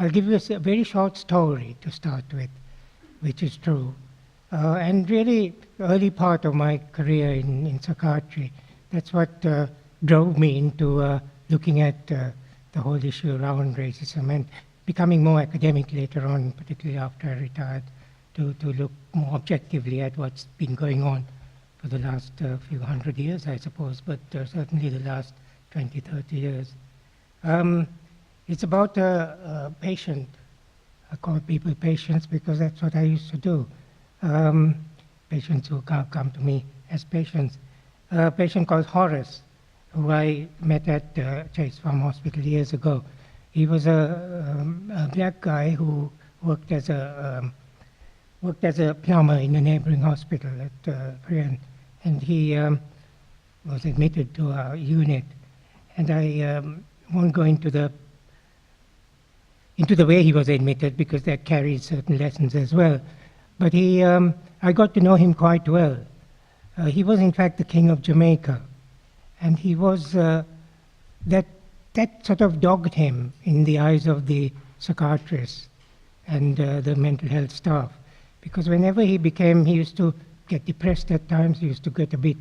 I'll give you a very short story to start with, which is true. And really, early part of my career in psychiatry, that's what drove me into looking at the whole issue around racism and becoming more academic later on, particularly after I retired, to look more objectively at what's been going on for the last few hundred years, I suppose, but certainly the last 20, 30 years. It's about a patient. I call people patients because that's what I used to do. Patients who come to me as patients. A patient called Horace, who I met at Chase Farm Hospital years ago. He was a black guy who worked as a plumber in a neighboring hospital at Priyan, and he was admitted to our unit. And I won't go into the way he was admitted because that carries certain lessons as well. But I got to know him quite well. He was in fact the king of Jamaica, and he was that sort of dogged him in the eyes of the psychiatrists and the mental health staff, because whenever he used to get depressed at times, he used to get a bit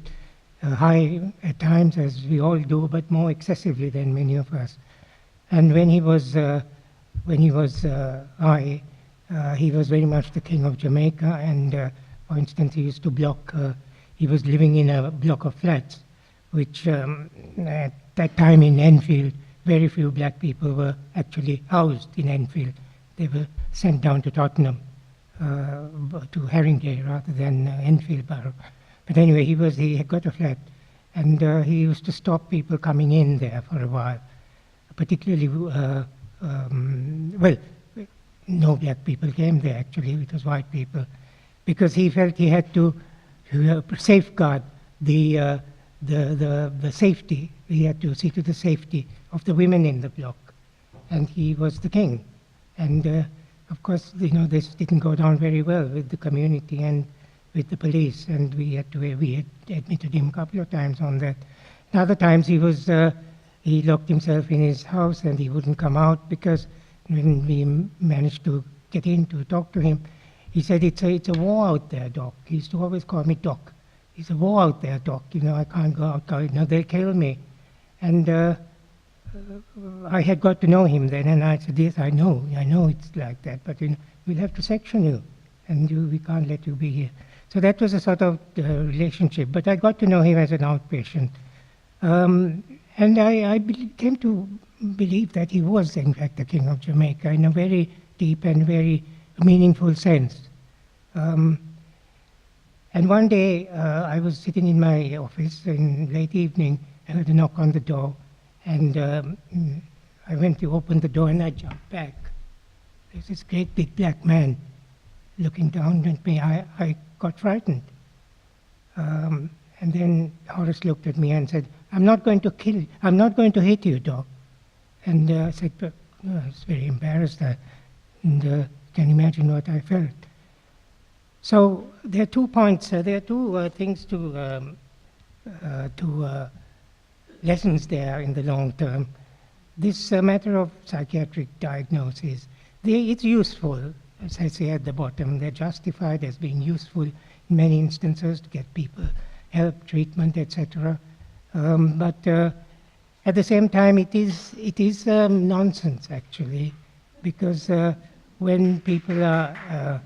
high at times, as we all do, but more excessively than many of us. And when he was high, he was very much the king of Jamaica, and for instance, he used to block, he was living in a block of flats, which at that time in Enfield, very few black people were actually housed in Enfield. They were sent down to Tottenham, to Haringey rather than Enfield Borough. But anyway, he had got a flat, and he used to stop people coming in there for a while, particularly, well, no black people came there actually, it was white people, because he felt he had to safeguard the safety. He had to see to the safety of the women in the block, and he was the king. And of course, this didn't go down very well with the community and with the police, and we had admitted him a couple of times on that. And other times he locked himself in his house and he wouldn't come out, because when we managed to get in to talk to him, he said, it's a war out there, Doc. He used to always call me Doc. It's a war out there, Doc. I can't go out. They'll kill me. And I had got to know him then, and I said, yes, I know it's like that, but we'll have to section you, and we can't let you be here. So that was a sort of relationship, but I got to know him as an outpatient. And I came to believe that he was, in fact, the king of Jamaica in a very deep and very meaningful sense. And one day, I was sitting in my office in late evening, I heard a knock on the door, and I went to open the door and I jumped back. There's this great big black man looking down at me. I got frightened. And then Horace looked at me and said, I'm not going to hit you, Doc. And I said, but I was very embarrassed, and can imagine what I felt. So there are 2 points, there are 2 things lessons there in the long term. This matter of psychiatric diagnosis, it's useful, as I say at the bottom. They're justified as being useful in many instances to get people help, treatment, etc. But at the same time, it is nonsense actually, because when people are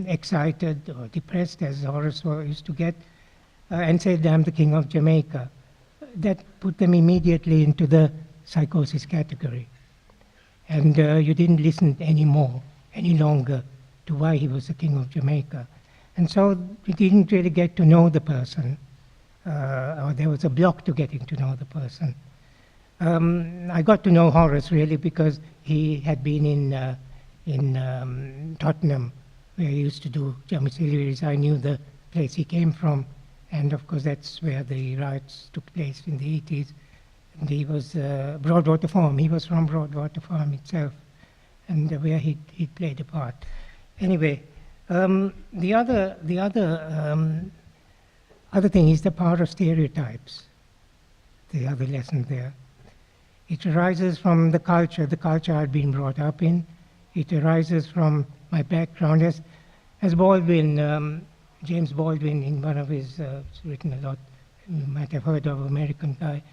excited or depressed, as Horace used to get, and said, I'm the king of Jamaica, that put them immediately into the psychosis category. And you didn't listen any longer to why he was the king of Jamaica. And so you didn't really get to know the person, or there was a block to getting to know the person. I got to know Horace really because he had been in Tottenham, where he used to do domiciliaries. I knew the place he came from, and of course that's where the riots took place in the 80s. And he was Broadwater Farm. He was from Broadwater Farm itself, and where he played a part. Anyway, the other thing is the power of stereotypes. The other lesson there It arises from the culture I've been brought up in. It arises from my background as Baldwin, James Baldwin, in one of his, written a lot, you might have heard of, American guy.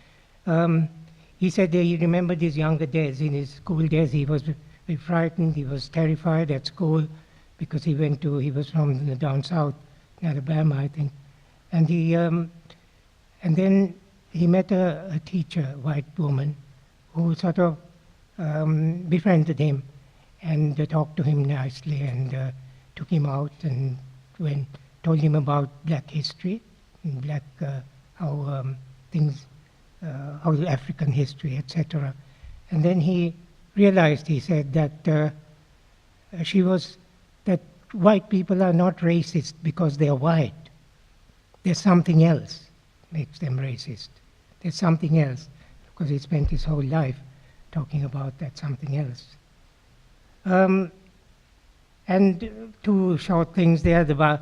He said that he remembered his younger days. In his school days, he was very frightened. He was terrified at school because he was from down south, Alabama, I think. And then he met a teacher, white woman, who sort of befriended him and talked to him nicely and took him out and told him about black history, and how African history, etc. And then he realized, he said, that that white people are not racist because they are white. There's something else makes them racist. There's something else, because he spent his whole life talking about that something else. And two short things there, the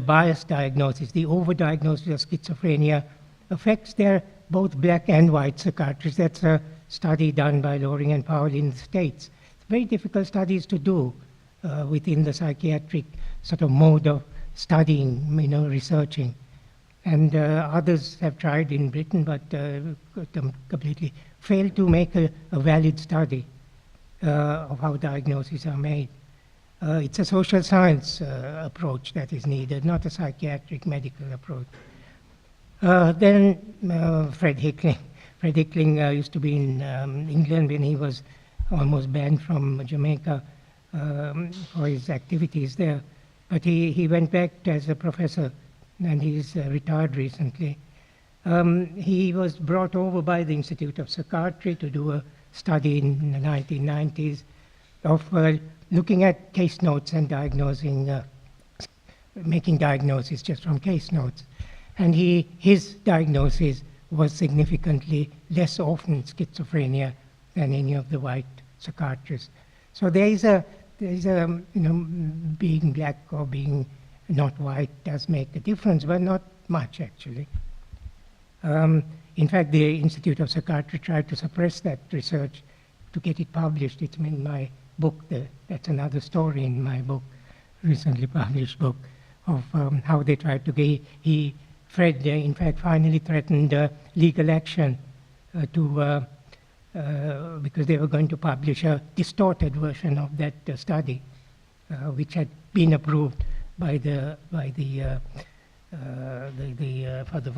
bias diagnosis, the overdiagnosis of schizophrenia affects both black and white psychiatrists. That's a study done by Loring and Powell in the States. It's very difficult studies to do within the psychiatric sort of mode of studying, researching. And others have tried in Britain, but completely failed to make a valid study of how diagnoses are made. It's a social science approach that is needed, not a psychiatric medical approach. Then Fred Hickling. Fred Hickling used to be in England when he was almost banned from Jamaica for his activities there. But he went back as a professor, and he's retired recently. He was brought over by the Institute of Psychiatry to do a study in the 1990s of looking at case notes and diagnosing, making diagnoses just from case notes. And his diagnosis was significantly less often schizophrenia than any of the white psychiatrists. So there is a being black or being not white does make a difference, but not much actually. In fact, the Institute of Psychiatry tried to suppress that research to get it published. It's in my book. That's another story in my book, recently published book, of how they tried to get. Fred, in fact, finally threatened legal action because they were going to publish a distorted version of that study, which had been approved by for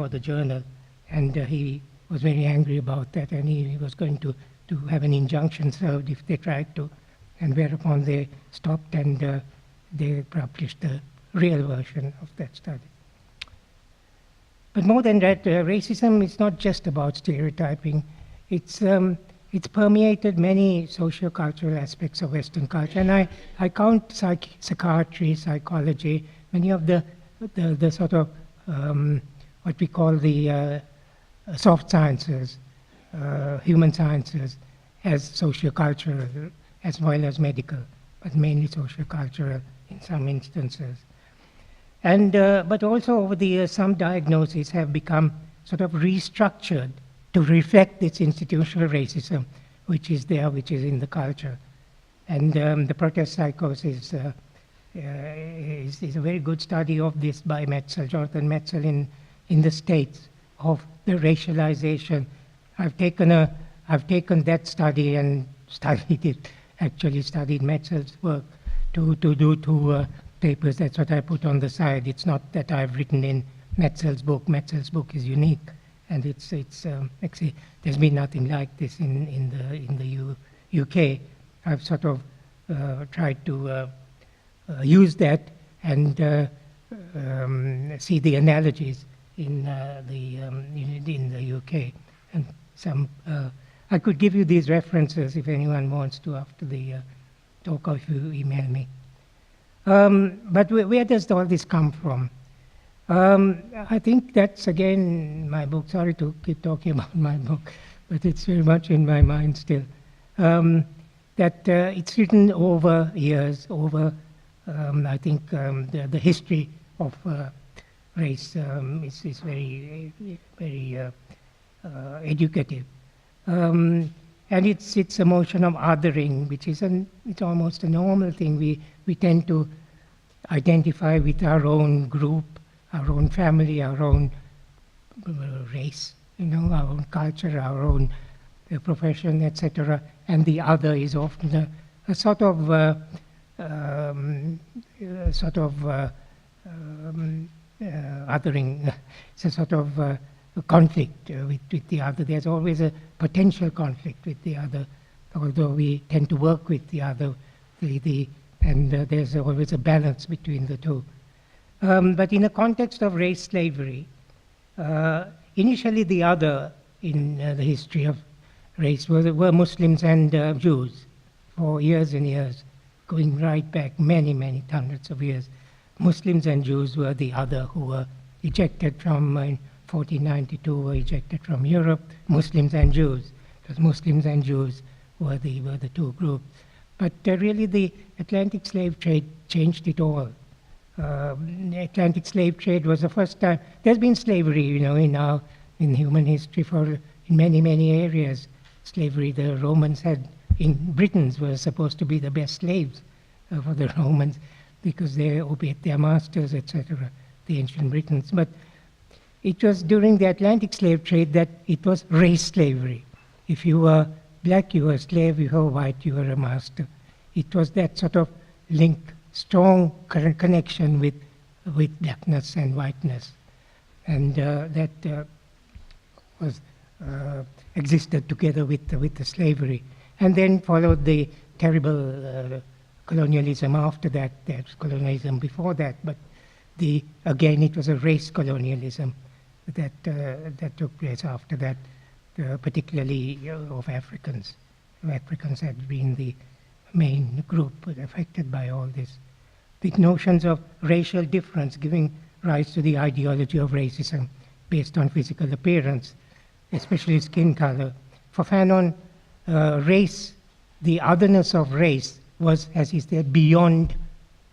the journal, and he was very angry about that, and he was going to have an injunction served if they tried to, and whereupon they stopped and they published the real version of that study. But more than that, racism is not just about stereotyping. It's permeated many socio-cultural aspects of Western culture, and I count psychiatry, psychology, many of the sort of what we call the soft sciences, human sciences, as socio-cultural as well as medical, but mainly socio-cultural in some instances. And but also over the years, some diagnoses have become sort of restructured to reflect this institutional racism, which is there, which is in the culture. And the protest psychosis is a very good study of this by Metzel, Jonathan Metzel in the States, of the racialization. I've taken that study and studied it, actually studied Metzel's work to do two papers. That's what I put on the side. It's not that I've written in Metzel's book. Metzel's book is unique, and it's actually there's been nothing like this in the UK. I've sort of tried to use that and see the analogies in the UK, and some. I could give you these references if anyone wants to after the talk, or if you email me. But where does all this come from? I think that's, again, my book. Sorry to keep talking about my book, but it's very much in my mind still. That it's written over years, over, I think, the history of race is very, very educative. And it's a motion of othering, which is it's almost a normal thing. We tend to identify with our own group, our own family, our own race, our own culture, our own profession, etc. And the other is often a sort of othering. It's a sort of conflict with the other. There's always a potential conflict with the other, although we tend to work with the other, and there's always a balance between the two. But in the context of race slavery, initially the other in the history of race were Muslims and Jews for years and years, going right back many hundreds of years. Muslims and Jews were the other who were ejected from, in 1492, were ejected from Europe, Muslims and Jews, because Muslims and Jews were the two groups. But really the Atlantic slave trade changed it all. The Atlantic slave trade was the first time. There's been slavery, in human history in many areas. Slavery, the Romans Britons were supposed to be the best slaves for the Romans because they obeyed their masters, etc., the ancient Britons. But it was during the Atlantic slave trade that it was race slavery. If you were black, you were a slave. If you were white, you were a master. It was that sort of link, strong connection with blackness and whiteness. And that was existed together with the slavery. And then followed the terrible colonialism after that. There's colonialism before that, but again it was a race colonialism that took place after that, particularly of Africans. Africans had been the main group affected by all this. The notions of racial difference giving rise to the ideology of racism based on physical appearance, especially skin color. For Fanon, race, the otherness of race was, as he said, beyond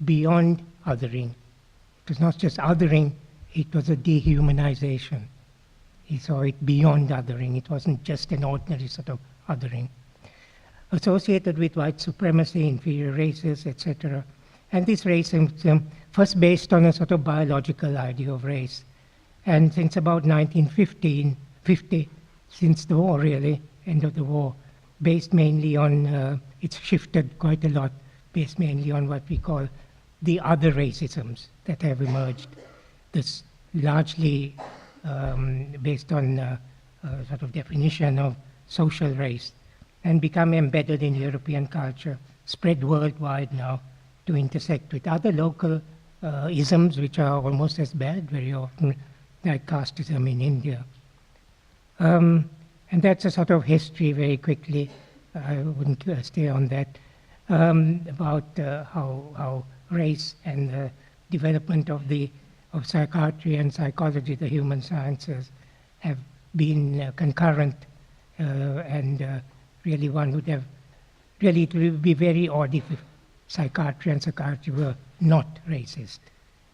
othering. It was not just othering, it was a dehumanization. He saw it beyond othering. It wasn't just an ordinary sort of othering. Associated with white supremacy, inferior races, etc. And this racism first based on a sort of biological idea of race. And since about 1950, since the war really, end of the war, based mainly on, it's shifted quite a lot, based mainly on what we call the other racisms that have emerged. This largely based on sort of definition of social race and become embedded in European culture, spread worldwide now to intersect with other local isms which are almost as bad very often, like casteism in India. And that's a sort of history very quickly. I wouldn't stay on that, about how race and the development of psychiatry and psychology, the human sciences, have been concurrent, and really one would have, really it would be very odd if psychiatry and psychiatry were not racist.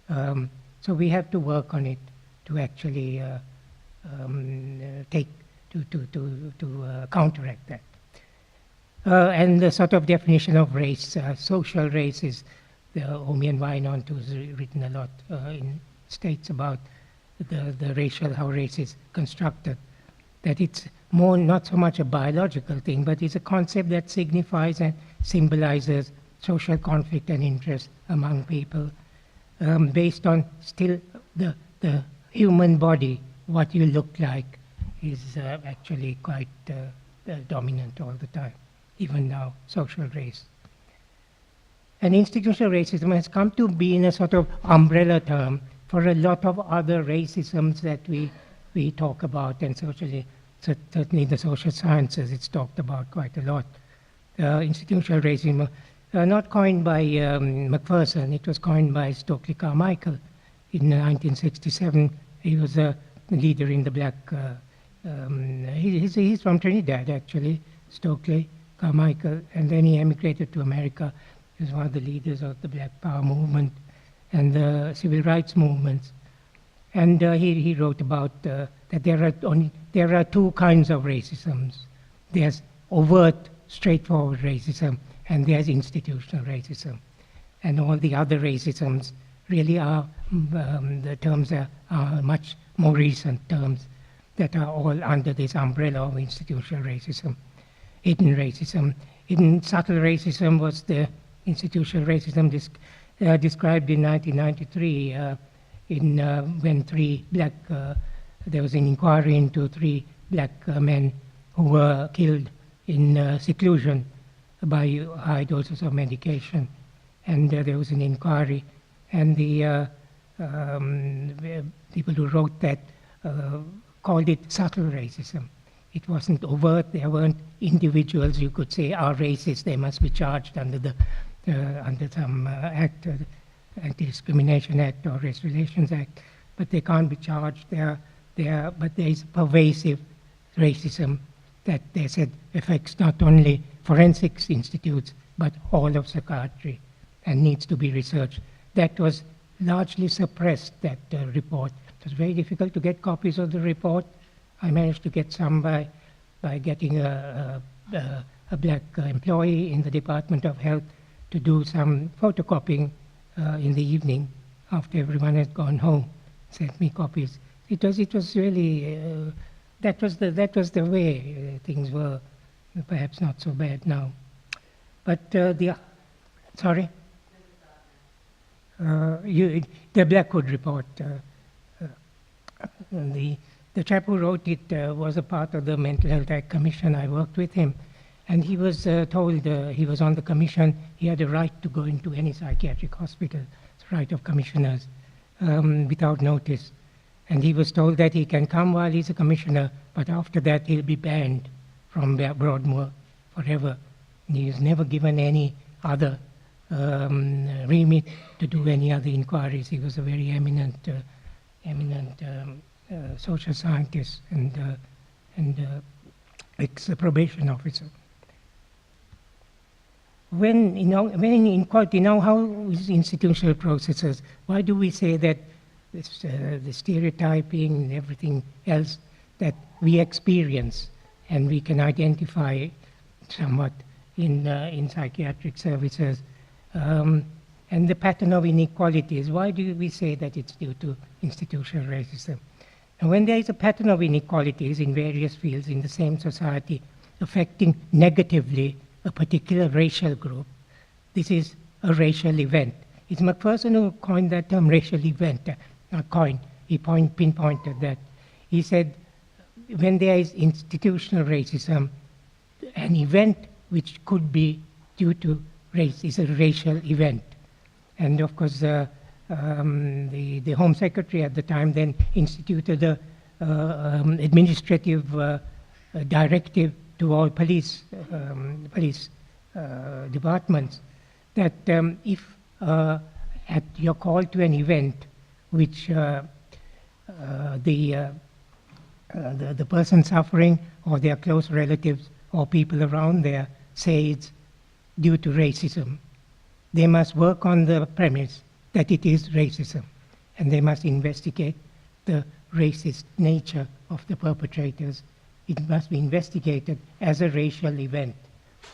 So we have to work on it to actually counteract that. And the sort of definition of race, social race, is Omi and Wynant, who's written a lot in States about the racial, how race is constructed, that it's more not so much a biological thing, but it's a concept that signifies and symbolizes social conflict and interest among people, based on still the human body, what you look like is actually quite dominant all the time, even now, social race. And institutional racism has come to be in a sort of umbrella term for a lot of other racisms that we talk about, and certainly the social sciences, it's talked about quite a lot. Institutional racism, not coined by Macpherson, it was coined by Stokely Carmichael in 1967. He was a leader in the black, he's from Trinidad actually, Stokely Carmichael, and then he emigrated to America. He was one of the leaders of the Black Power movement and the civil rights movements. And he wrote about that there are two kinds of racisms. There's overt, straightforward racism, and there's institutional racism. And all the other racisms really are, the terms are much more recent terms that are all under this umbrella of institutional racism. Hidden racism. Hidden subtle racism was the institutional racism described in 1993 when there was an inquiry into 3 black men who were killed in seclusion by high doses of medication. And there was an inquiry, and the people who wrote that called it subtle racism. It wasn't overt. There weren't individuals you could say are racist. They must be charged under under some act, Anti-Discrimination Act or Race Relations Act, but they can't be charged. But there is pervasive racism that they said affects not only forensics institutes but all of psychiatry and needs to be researched. That was largely suppressed, that report. It was very difficult to get copies of the report. I managed to get some by getting a black employee in the Department of Health to do some photocopying in the evening after everyone had gone home. Sent me copies. It was really that was the way things were. Perhaps not so bad now, but sorry. The Blackwood report. The chap who wrote it was a part of the Mental Health Act Commission. I worked with him, and he was told he was on the commission. He had a right to go into any psychiatric hospital. It's a right of commissioners without notice. And he was told that he can come while he's a commissioner, but after that he'll be banned from Broadmoor forever. And he was never given any other remit to do any other inquiries. He was a very eminent social scientist and ex-probation officer. When inequality, now how is institutional processes? Why do we say that the stereotyping and everything else that we experience and we can identify somewhat in psychiatric services, and the pattern of inequalities, why do we say that it's due to institutional racism? And when there is a pattern of inequalities in various fields in the same society affecting negatively a particular racial group, this is a racial event. It's Macpherson who coined that term racial event. Not coined, he pinpointed that. He said when there is institutional racism, an event which could be due to race is a racial event. And of course, the Home Secretary at the time then instituted a administrative directive to all police departments that if at your call to an event which the person suffering or their close relatives or people around there say it's due to racism, they must work on the premise that it is racism, and they must investigate the racist nature of the perpetrators. It must be investigated as a racial event.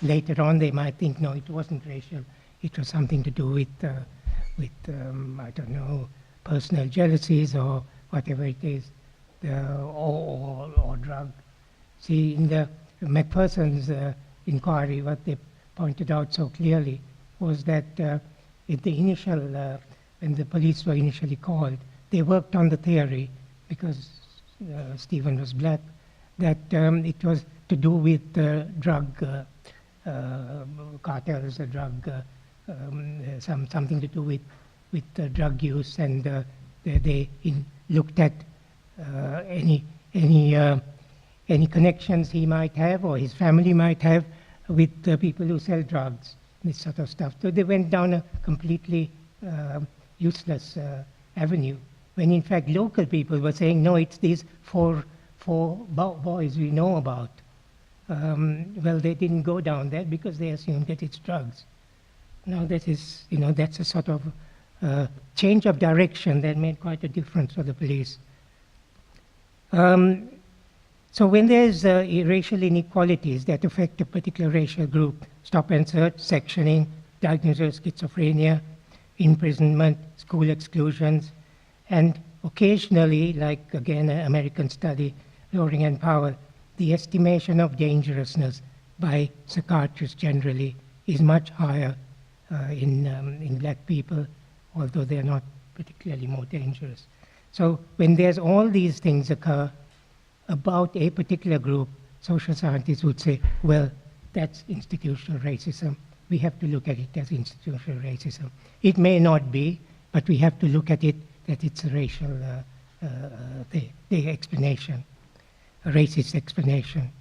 Later on they might think, no, it wasn't racial, it was something to do with I don't know, personal jealousies or whatever it is, or drug. See, in the Macpherson's inquiry, what they pointed out so clearly was that in the initial, when the police were initially called, they worked on the theory, because Stephen was black, that it was to do with drug cartels, something to do with drug use, and they looked at any connections he might have or his family might have with people who sell drugs, this sort of stuff. So they went down a completely useless avenue, when in fact local people were saying, no, it's these four boys we know about. Well, they didn't go down that because they assumed that it's drugs. Now that is, that's a sort of change of direction that made quite a difference for the police. So when there's racial inequalities that affect a particular racial group, stop and search, sectioning, diagnosis of schizophrenia, imprisonment, school exclusions, and occasionally, like again an American study, Loring and Powell, the estimation of dangerousness by psychiatrists generally is much higher in black people, although they're not particularly more dangerous. So when there's all these things occur about a particular group, social scientists would say, well, that's institutional racism. We have to look at it as institutional racism. It may not be, but we have to look at it that it's a racial the explanation, a racist explanation.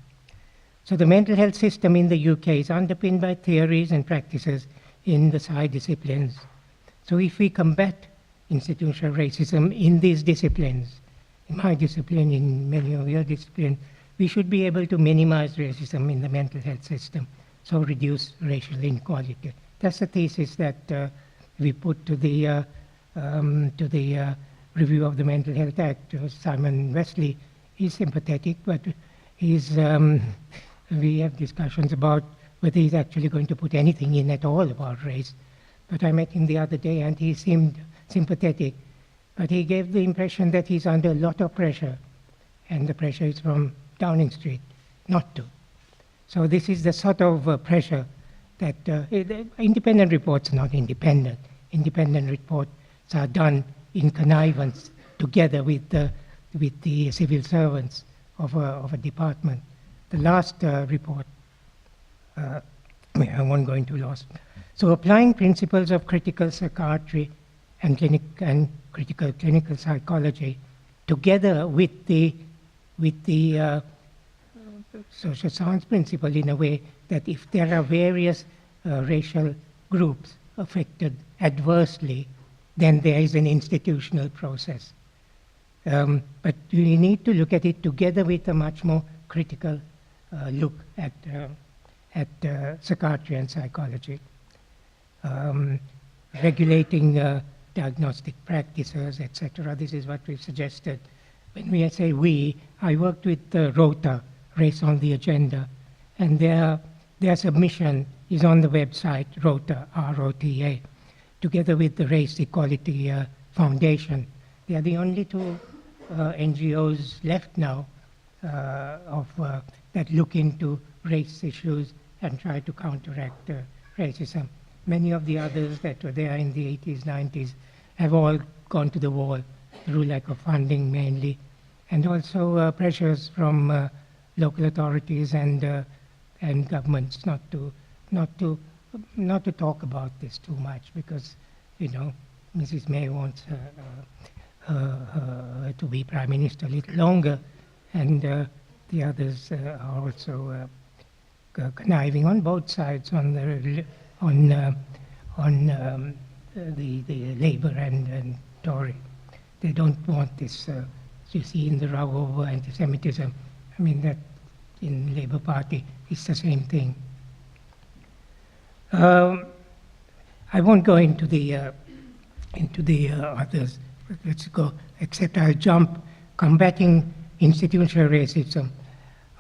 So the mental health system in the UK is underpinned by theories and practices in the psi disciplines. So if we combat institutional racism in these disciplines, in my discipline, in many of your disciplines, we should be able to minimize racism in the mental health system, so reduce racial inequality. That's the thesis that we put to the review of the Mental Health Act. Simon Wesley is sympathetic, but we have discussions about whether he's actually going to put anything in at all about race. But I met him the other day and he seemed sympathetic, but he gave the impression that he's under a lot of pressure, and the pressure is from Downing Street not to. So this is the sort of pressure that independent reports are not independent. Independent reports are done in connivance together with the civil servants of a department. The last report, I won't go into loss. So applying principles of critical psychiatry and critical clinical psychology together with the social science principle in a way that if there are various racial groups affected adversely, then there is an institutional process. But we need to look at it together with a much more critical look at psychiatry and psychology. Regulating diagnostic practices, etc. This is what we've suggested. When we say we, I worked with ROTA, Race on the Agenda, and their submission is on the website, ROTA, R-O-T-A, together with the Race Equality Foundation. They are the only two NGOs left now that look into race issues and try to counteract racism. Many of the others that were there in the 80s, 90s have all gone to the wall through lack of funding mainly, and also pressures from local authorities and governments not to talk about this too much, because Mrs. May wants to be Prime Minister a little longer, and the others are also conniving on both sides on the Labour and Tory. They don't want this. You see in the row over anti-Semitism. I mean that in Labour Party it's the same thing. I won't go into the others. Let's go. Except I'll jump. Combating institutional racism.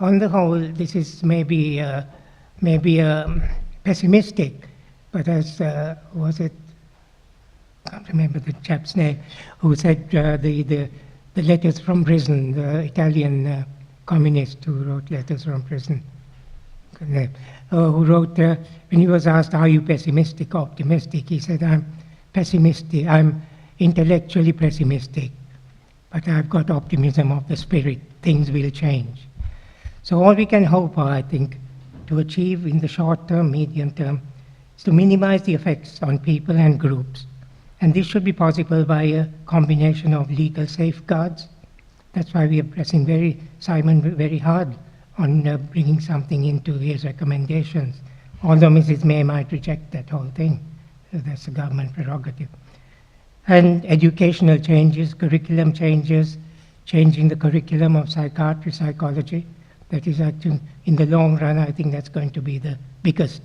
On the whole, this is maybe pessimistic, but as was it? I can't remember the chap's name who said the letters from prison, the Italian communist who wrote letters from prison, who wrote when he was asked, "Are you pessimistic or optimistic?" He said, "I'm pessimistic. I'm intellectually pessimistic, but I've got optimism of the spirit. Things will change." So all we can hope for, I think, to achieve in the short term, medium term, is to minimize the effects on people and groups. And this should be possible by a combination of legal safeguards. That's why we are pressing Simon very hard on bringing something into his recommendations, although Mrs. May might reject that whole thing. That's a government prerogative. And educational changes, curriculum changes, changing the curriculum of psychiatry, psychology. That is actually, in the long run, I think that's going to be the biggest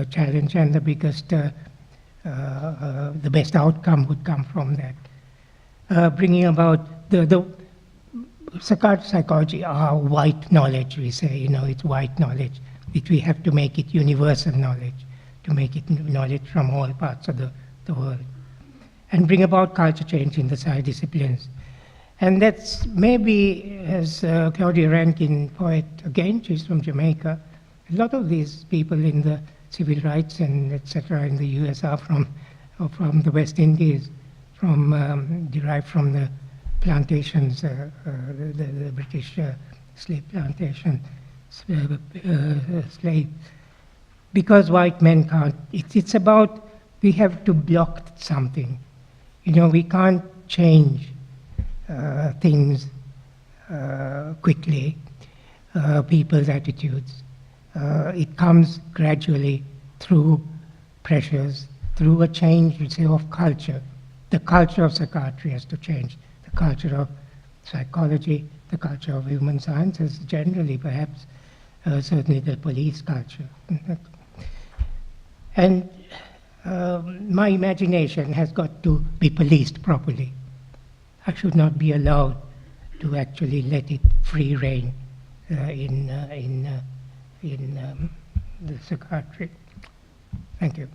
challenge, and the biggest, the best outcome would come from that. Bringing about psychology are white knowledge, we say, you know, it's white knowledge, which we have to make it universal knowledge, to make it knowledge from all parts of the world, and bring about culture change in the side disciplines. And that's maybe, as Claudia Rankin, poet, again, she's from Jamaica, a lot of these people in the civil rights and etc. in the US are from the West Indies, derived from the plantations, the British slave plantation, slave. Because white men can't, it's about, we have to block something. You know, we can't change things quickly, people's attitudes. It comes gradually through pressures, through a change, we say, of culture. The culture of psychiatry has to change. The culture of psychology, the culture of human sciences generally, perhaps, certainly the police culture. And my imagination has got to be policed properly. I should not be allowed to actually let it free rein in the psychiatry. Thank you.